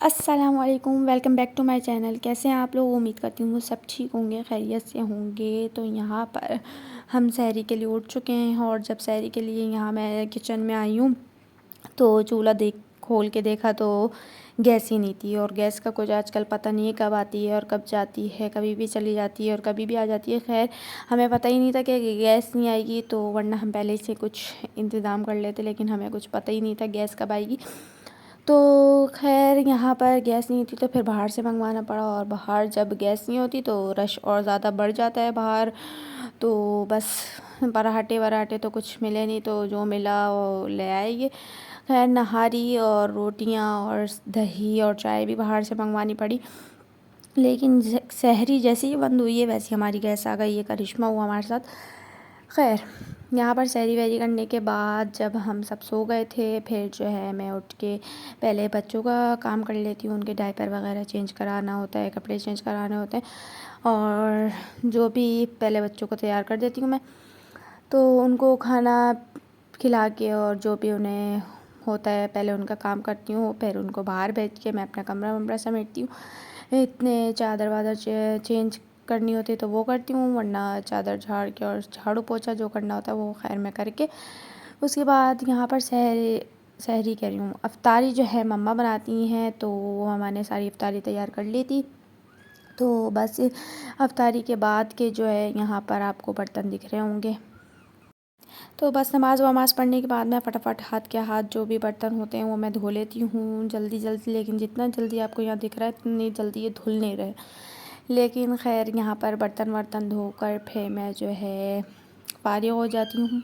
अस्सलामुअलैकुम, welcome back to my channel. कैसे हैं आप लोग? उम्मीद करती हूँ सब ठीक होंगे, खैरियत से होंगे। तो यहाँ पर हम सहरी के लिए उठ चुके हैं और जब सहरी के लिए यहाँ मैं किचन में आई हूँ तो चूल्हा खोल के देखा तो गैस ही नहीं थी। और गैस का कुछ आजकल पता नहीं है कब आती है और कब जाती है, कभी भी चली जाती है और कभी भी आ जाती है। खैर, हमें पता ही नहीं था कि गैस नहीं आएगी, तो वरना हम पहले से कुछ इंतज़ाम कर लेते, लेकिन हमें कुछ पता ही नहीं था गैस कब आएगी। तो खैर यहाँ पर गैस नहीं थी तो फिर बाहर से मंगवाना पड़ा, और बाहर जब गैस नहीं होती तो रश और ज़्यादा बढ़ जाता है बाहर। तो बस पराठे वराठे तो कुछ मिले नहीं, तो जो मिला वो ले आएंगे। खैर, नहारी और रोटियां और दही और चाय भी बाहर से मंगवानी पड़ी। लेकिन सहरी जैसे ही बंद हुई है वैसे हमारी गैस आ गई। ये करिश्मा हुआ हमारे साथ। खैर, यहाँ पर सहरी वहरी करने के बाद जब हम सब सो गए थे, फिर जो है मैं उठ के पहले बच्चों का काम कर लेती हूँ। उनके डायपर वगैरह चेंज कराना होता है, कपड़े चेंज कराने होते हैं, और जो भी पहले बच्चों को तैयार कर देती हूँ मैं। तो उनको खाना खिला के और जो भी उन्हें होता है पहले उनका काम करती हूँ, फिर उनको बाहर भेज के मैं अपना कमरा वमरा समेटती हूँ। इतने चादर वादर चेंज करनी होती है तो वो करती हूँ, वरना चादर झाड़ के और झाड़ू पोछा जो करना होता है वो खैर मैं करके उसके बाद यहाँ पर सहरी कह रही हूँ, अफ्तारी जो है मम्मा बनाती हैं। तो वो मैंने सारी अफ्तारी तैयार कर ली थी। तो बस अफ्तारी के बाद के जो है यहाँ पर आपको बर्तन दिख रहे होंगे। तो बस नमाज़ वमाज़ पढ़ने के बाद मैं फटाफट हाथ जो भी बर्तन होते हैं वो मैं धो लेती हूँ जल्दी जल्दी। लेकिन जितना जल्दी आपको यहाँ दिख रहा है इतनी जल्दी ये धुल नहीं रहे। लेकिन खैर, यहाँ पर बर्तन वर्तन धोकर फिर मैं जो है फारिग हो जाती हूँ।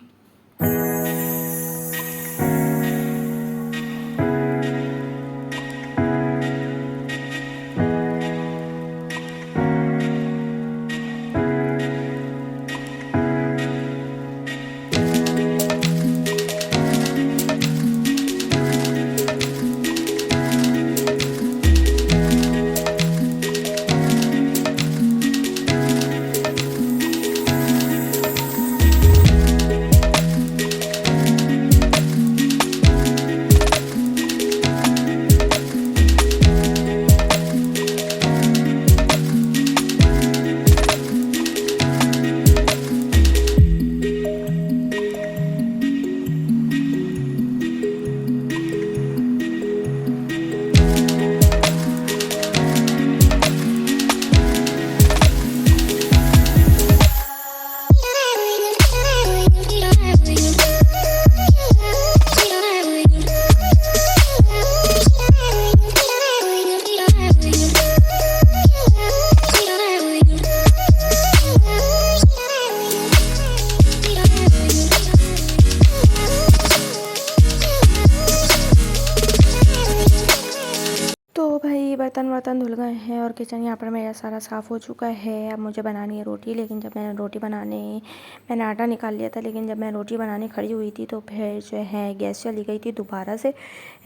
तो भाई बर्तन वर्तन धुल गए हैं और किचन यहाँ पर मेरा सारा साफ़ हो चुका है। अब मुझे बनानी है रोटी। लेकिन जब मैंने आटा निकाल लिया था, लेकिन जब मैं रोटी बनाने खड़ी हुई थी तो फिर जो है गैस चली गई थी दोबारा से।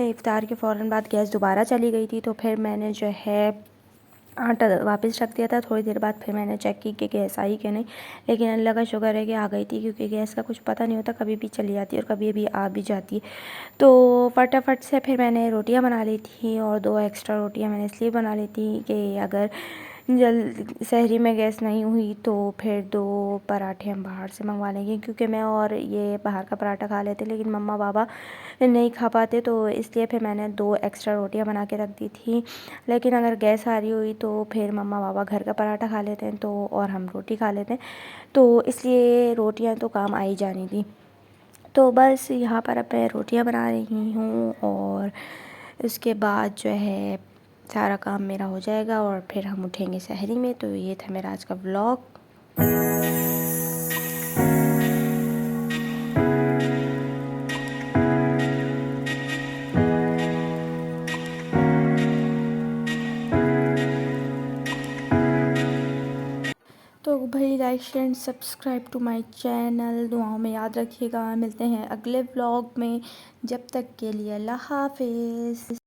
इफ्तार के फ़ौरन बाद गैस दोबारा चली गई थी। तो फिर मैंने जो है आटा वापस रख दिया था। थोड़ी देर बाद फिर मैंने चेक की कि गैस आई कि नहीं, लेकिन अल्लाह का शुक्र है कि आ गई थी, क्योंकि गैस का कुछ पता नहीं होता, कभी भी चली जाती है और कभी भी आ भी जाती है। तो फटाफट से फिर मैंने रोटियां बना ली थी, और 2 एक्स्ट्रा रोटियां मैंने इसलिए बना ली थी कि अगर सहरी में गैस नहीं हुई तो फिर 2 पराठे हम बाहर से मंगवा लेंगे, क्योंकि मैं और ये बाहर का पराठा खा लेते लेकिन मम्मा पापा नहीं खा पाते। तो इसलिए फिर मैंने 2 एक्स्ट्रा रोटियां बना के रख दी थी। लेकिन अगर गैस आ रही हुई तो फिर मम्मा पापा घर का पराठा खा लेते हैं, तो और हम रोटी खा लेते हैं। तो इसलिए रोटियां तो काम आई जानी थी। तो बस यहाँ पर अब मैं रोटियां बना रही हूँ, और उसके बाद जो है सारा काम मेरा हो जाएगा और फिर हम उठेंगे सहरी में। तो ये था मेरा आज का व्लॉग। तो भाई like share and subscribe to my channel. दुआओं में याद रखिएगा। मिलते हैं अगले व्लॉग में। जब तक के लिए अल्लाह हाफिज़।